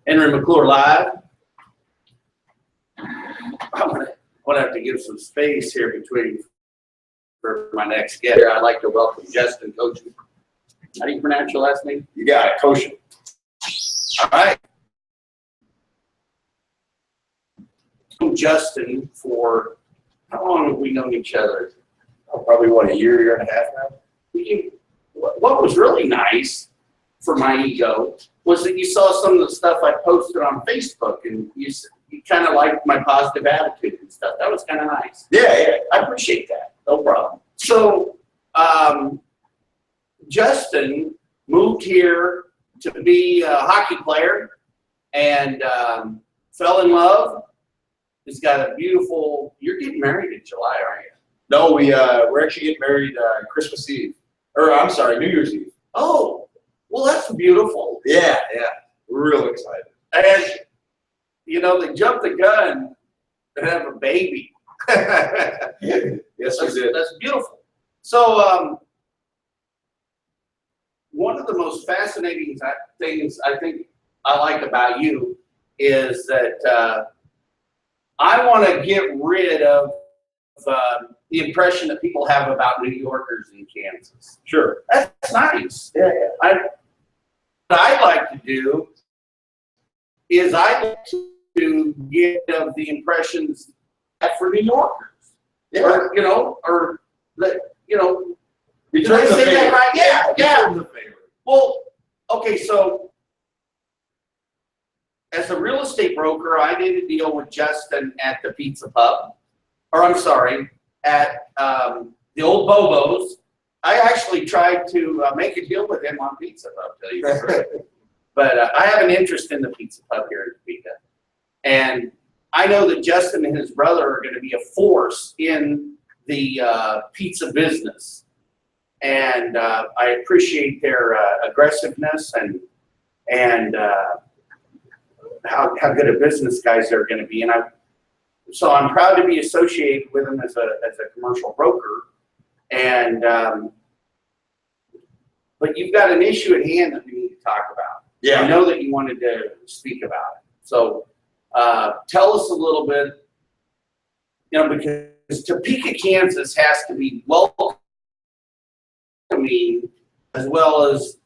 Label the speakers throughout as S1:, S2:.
S1: Henry McClure live. I'm gonna have to give some space here between for my next guest. Here, I'd like to welcome Justin Koshin. How do you pronounce your last name?
S2: You got it, Koshin.
S1: All right. Justin, for how long have we known each other?
S2: Oh, probably what, a year and a half now?
S1: What was really nice for my ego was that you saw some of the stuff I posted on Facebook, and you kind of liked my positive attitude and stuff. That was kind of nice.
S2: Yeah.
S1: I appreciate that. No problem. So, Justin moved here to be a hockey player and fell in love. He's got a beautiful. You're getting married in July, aren't you?
S2: No, we're actually getting married Christmas Eve. Or I'm sorry, New Year's Eve.
S1: Oh, well, that's beautiful.
S2: Yeah. We're real excited.
S1: And you know, they jumped the gun and have a baby.
S2: Yes, we did.
S1: That's beautiful. So, one of the most fascinating things I think I like about you is that I want to get rid of the impression that people have about New Yorkers in Kansas.
S2: Sure.
S1: That's nice.
S2: Yeah.
S1: What I like to do is I like to get of the impressions for New Yorkers.
S2: Yeah.
S1: Or that,
S2: Return
S1: did I
S2: the
S1: say
S2: favor.
S1: that right? Yeah.
S2: Return the favor.
S1: Well, okay, so as a real estate broker, I did a deal with Justin at the Pizza Pub, at the old Bobo's. I actually tried to make a deal with him on Pizza Pub, tell you the truth. But I have an interest in the Pizza Pub here in Topeka. And I know that Justin and his brother are going to be a force in the pizza business. And I appreciate their aggressiveness and how good a business guys they're going to be. And so I'm proud to be associated with them as a commercial broker. And but you've got an issue at hand that we need to talk about.
S2: Yeah.
S1: I know that you wanted to speak about it. So tell us a little bit, because Topeka, Kansas has to be welcoming as well as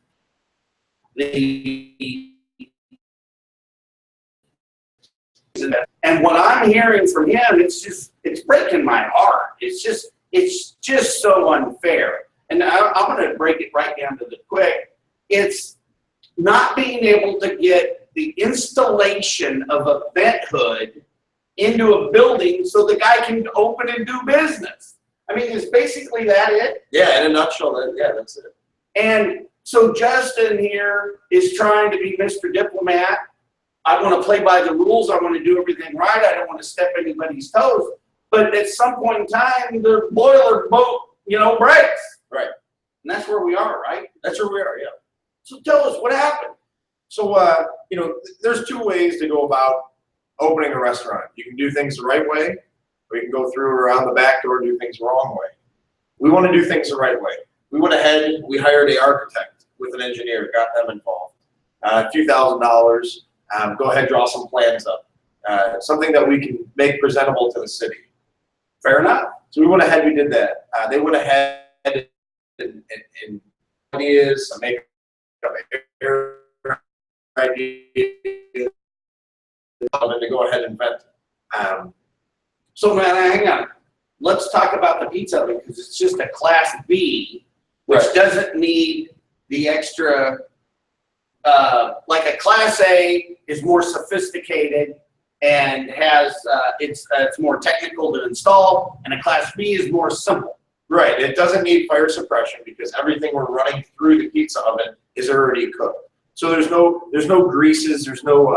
S1: and what I'm hearing from him, it's breaking my heart. It's just so unfair. And I'm going to break it right down to the quick. It's not being able to get the installation of a vent hood into a building so the guy can open and do business. I mean, is basically that it?
S2: Yeah, in a nutshell, that's it.
S1: And so Justin here is trying to be Mr. Diplomat. I want to play by the rules. I want to do everything right. I don't want to step anybody's toes. But at some point in time, the boiler boat, breaks.
S2: Right.
S1: And that's where we are, right?
S2: That's where we are, yeah.
S1: So tell us what happened.
S2: So, there's two ways to go about opening a restaurant. You can do things the right way, or you can go through around the back door and do things the wrong way. We want to do things the right way. We went ahead, we hired an architect with an engineer, got them involved. A few $1,000s, go ahead, draw some plans up. Something that we can make presentable to the city. Fair enough. So we went ahead, we did that. They went ahead and ideas, make up ideas, and to go ahead and invent.
S1: So man, hang on. Let's talk about the pizza oven because it's just a Class B, which doesn't need the extra. Like a Class A is more sophisticated and has it's more technical to install, and a Class B is more simple.
S2: Right. It doesn't need fire suppression because everything we're running through the pizza oven is already cooked. So there's no greases, there's no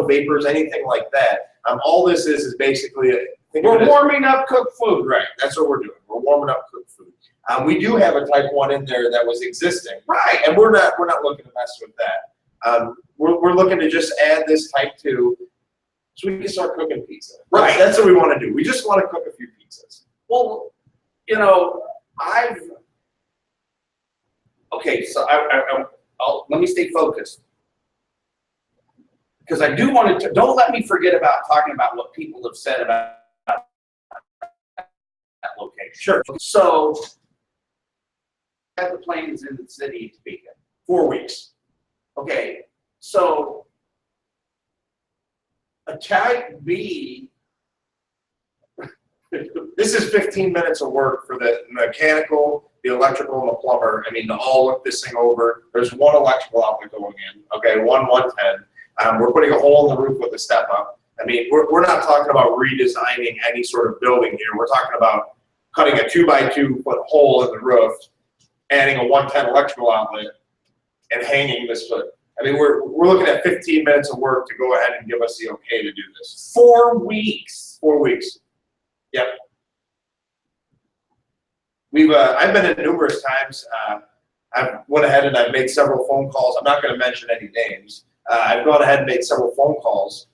S2: vapors, anything like that. All this is basically
S1: we're warming up cooked food.
S2: Right. That's what we're doing. We're warming up cooked food. We do have a type 1 in there that was existing.
S1: Right.
S2: And we're not looking to mess with that. We're looking to just add this type 2 so we can start cooking pizza.
S1: Right.
S2: That's what we want to do. We just want to cook a few pizzas.
S1: Well, okay, so let me stay focused. because I do want to, don't let me forget about talking about what people have said about that location.
S2: Sure.
S1: So, have the planes in the city of Topeka.
S2: 4 weeks.
S1: Okay, so a type B.
S2: This is 15 minutes of work for the mechanical, the electrical, and the plumber. I mean, to all look this thing over. There's one electrical outlet going in. Okay, one 110. We're putting a hole in the roof with a step up. I mean, we're not talking about redesigning any sort of building here. We're talking about cutting a 2x2 foot hole in the roof, adding a 110 electrical outlet, and hanging this foot. I mean, we're looking at 15 minutes of work to go ahead and give us the okay to do this.
S1: 4 weeks.
S2: 4 weeks. Yep. I've been in numerous times. I've went ahead and I've made several phone calls. I'm not going to mention any names. I've gone ahead and made several phone calls.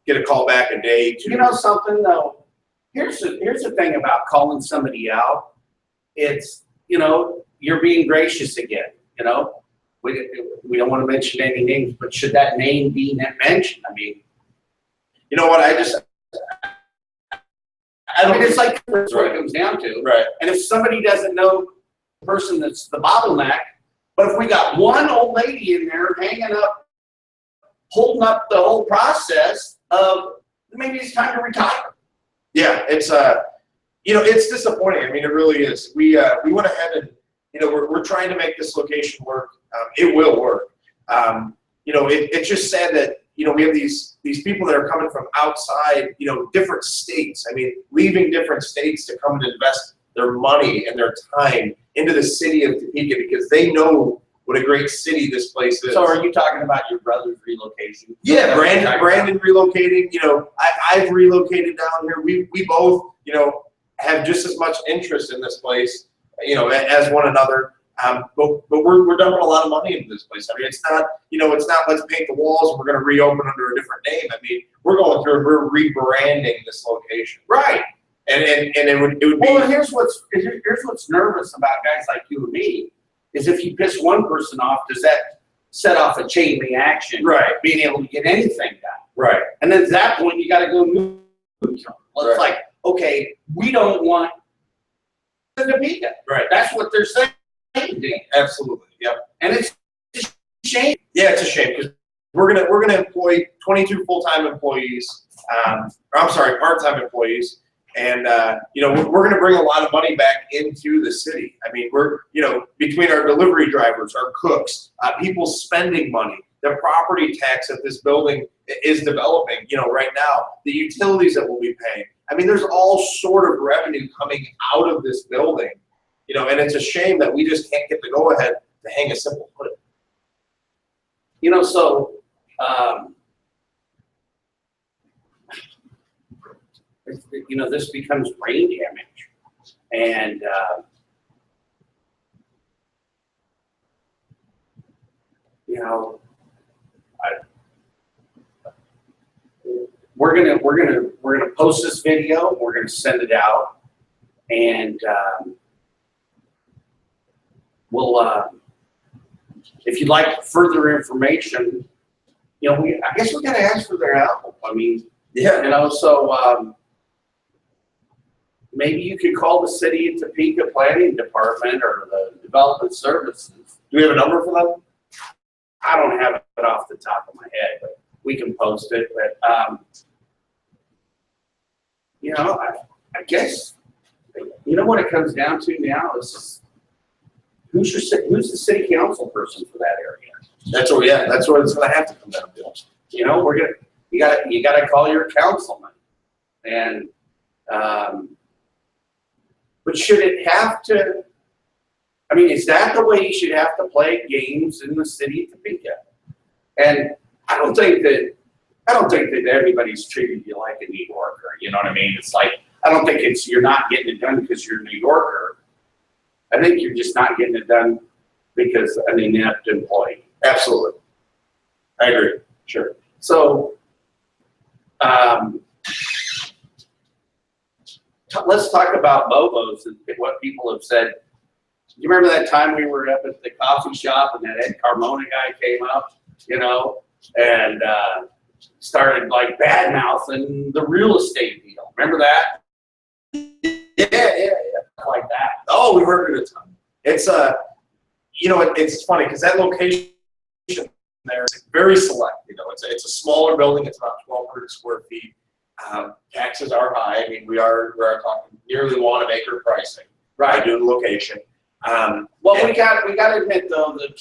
S2: Get a call back a day, 2.
S1: You know something though? Here's the thing about calling somebody out. It's, you know, you're being gracious again. You know, we don't want to mention any names, but should that name be mentioned? I mean,
S2: you know what?
S1: I mean, it's like that's what it comes down to.
S2: Right.
S1: And if somebody doesn't know the person that's the bottleneck, but if we got one old lady in there hanging up, holding up the whole process of maybe it's time to retire.
S2: Yeah, it's you know, it's disappointing. I mean, it really is. We went ahead and, you know, we're trying to make this location work. It will work. You know, it's just sad that, you know, we have these people that are coming from outside, you know, different states. I mean, leaving different states to come and invest their money and their time into the city of Topeka because they know what a great city this place is.
S1: So are you talking about your brother's relocation?
S2: Yeah, Brandon relocating. You know, I've relocated down here. We both, you know, have just as much interest in this place, you know, as one another. But we're dumping a lot of money into this place. I mean, it's not, you know, it's not let's paint the walls and we're going to reopen under a different name. I mean, we're going through and we're rebranding this location.
S1: Right.
S2: And it would be.
S1: Well, and here's what's nervous about guys like you and me is if you piss one person off, does that set off a chain reaction?
S2: Right.
S1: Being able to get anything done.
S2: Right.
S1: And then at that point, you got to go move. Well, it's like, okay, we don't want Topeka.
S2: Right.
S1: That's what they're saying.
S2: Absolutely. Yep.
S1: And it's a shame.
S2: Yeah, it's a shame because we're gonna employ 22 full-time employees. Or I'm sorry, part-time employees, and you know, we're gonna bring a lot of money back into the city. I mean, we're, you know, between our delivery drivers, our cooks, people spending money, the property tax that this building is developing, you know, right now, the utilities that we'll be paying. I mean, there's all sort of revenue coming out of this building. You know, and it's a shame that we just can't get the go-ahead to hang a simple hood.
S1: You know, so you know, this becomes brain damage, and you know, we're gonna post this video. We're gonna send it out, and we'll, if you'd like further information, you know, I guess we gotta ask for their help. I mean,
S2: Yeah.
S1: you know, so maybe you could call the city of Topeka Planning Department or the Development Services.
S2: Do we have a number for them?
S1: I don't have it off the top of my head, but we can post it. But you know, I guess you know what it comes down to now is who's the city council person for that area?
S2: That's what. Yeah, that's what it's going to have to come down to.
S1: You know, you gotta call your councilman, and but should it have to? I mean, is that the way you should have to play games in the city of Topeka? And I don't think that everybody's treated you like a New Yorker. You know what I mean? It's like, I don't think it's you're not getting it done because you're a New Yorker. I think you're just not getting it done because an inept employee.
S2: Absolutely. I agree. Sure.
S1: So, let's talk about Bobo's and what people have said. You remember that time we were up at the coffee shop and that Ed Carmona guy came up, you know, and started like bad mouthing the real estate deal. Remember that?
S2: Yeah.
S1: Like that.
S2: Oh, we heard it a ton. It's you know, it's funny because that location there is very select. You know, it's a smaller building. It's about 1,200 square feet. Taxes are high. I mean, we're talking nearly 1 acre pricing, right? Due to location.
S1: Well, we got to admit though, the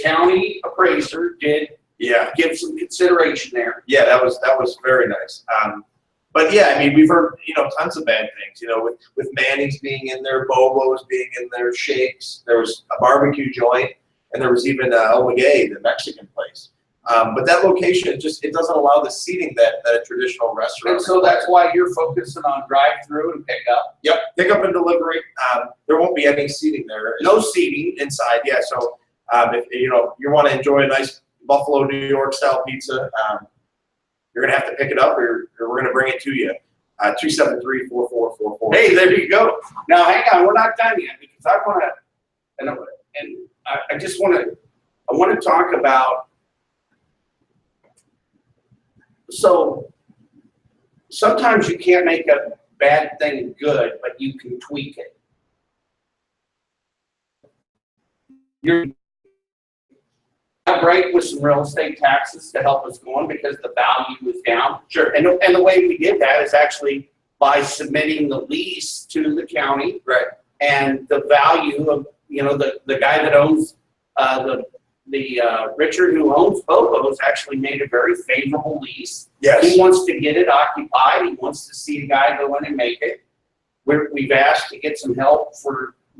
S1: county appraiser did give some consideration there.
S2: Yeah, that was very nice. But yeah, I mean, we've heard, you know, tons of bad things, you know, with Manny's being in there, Bobo's being in there, Shakes. There was a barbecue joint, and there was even El Maguey, the Mexican place. But that location, it doesn't allow the seating that a traditional restaurant.
S1: And so that's why you're focusing on drive-through and pickup.
S2: Yep, pickup and delivery. There won't be any seating there.
S1: No seating
S2: inside. Yeah, so if you want to enjoy a nice Buffalo, New York style pizza, you're gonna have to pick it up, or we're gonna bring it to you. 273-4444.
S1: Hey, there you go. Now hang on, we're not done yet because I want to, and I just want to talk about. So sometimes you can't make a bad thing good, but you can tweak it. You're break with some real estate taxes to help us going because the value is down.
S2: Sure.
S1: And the way we did that is actually by submitting the lease to the county.
S2: Right.
S1: And the value of, you know, the guy that owns Richard who owns Bobo's actually made a very favorable lease.
S2: Yes.
S1: He wants to get it occupied. He wants to see a guy go in and make it. We've asked to get some help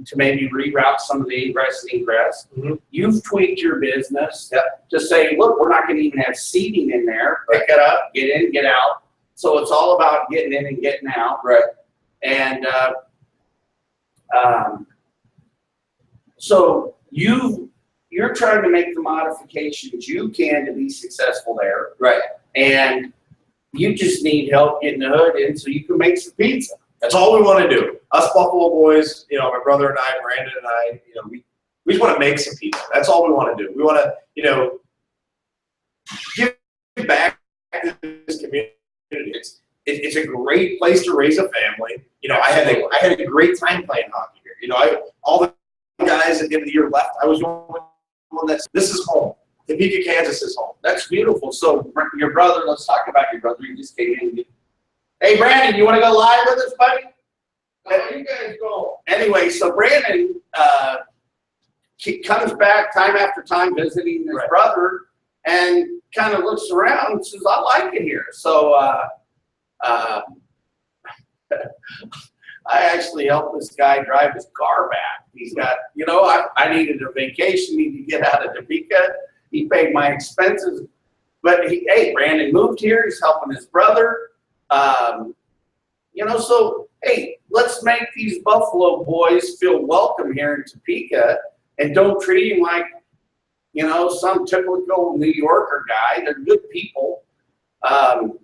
S1: to maybe reroute some of the ingress and egress.
S2: Mm-hmm.
S1: You've tweaked your business to say, look, we're not going to even have seating in there. Pick it up, get in, get out. So it's all about getting in and getting out.
S2: Right.
S1: And so you're trying to make the modifications you can to be successful there.
S2: Right.
S1: And you just need help getting the hood in so you can make some pizza.
S2: That's all we want to do. Us Buffalo boys, you know, my brother and I, Brandon and I, you know, we just want to make some pizza. That's all we want to do. We want to, you know, give back to this community. It's a great place to raise a family. You know, I had a great time playing hockey here. You know, all the guys at the end of the year left. I was the only one this is home. Topeka, Kansas is home.
S1: That's beautiful. So your brother, let's talk about your brother. You just came in. Hey, Brandon, you want to go live with us, buddy?
S2: Oh, you guys go.
S1: Anyway, so Brandon comes back time after time visiting his brother and kind of looks around and says, I like it here. So I actually helped this guy drive his car back. He's got, you know, I needed a vacation, needed to get out of Topeka. He paid my expenses. But hey, Brandon moved here. He's helping his brother. You know, so, hey, let's make these Buffalo boys feel welcome here in Topeka and don't treat him like, you know, some typical New Yorker guy. They're good people. But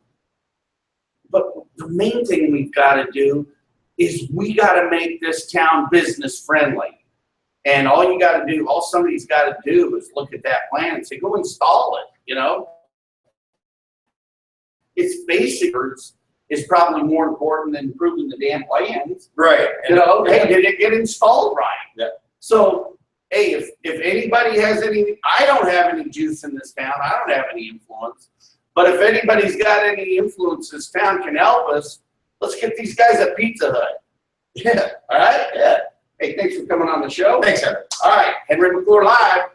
S1: the main thing we've got to do is we got to make this town business friendly. And all you got to do, all somebody's got to do is look at that plan and say, go install it, you know? Its basic is probably more important than improving the damn plans.
S2: Right.
S1: You know, hey, did it get installed right?
S2: Yeah.
S1: So, hey, if anybody has any, I don't have any juice in this town. I don't have any influence. But if anybody's got any influence this town can help us, let's get these guys a Pizza Hut. Yeah. All right? Yeah. Hey, thanks for coming on the show.
S2: Thanks, Henry.
S1: All right. Henry McClure Live.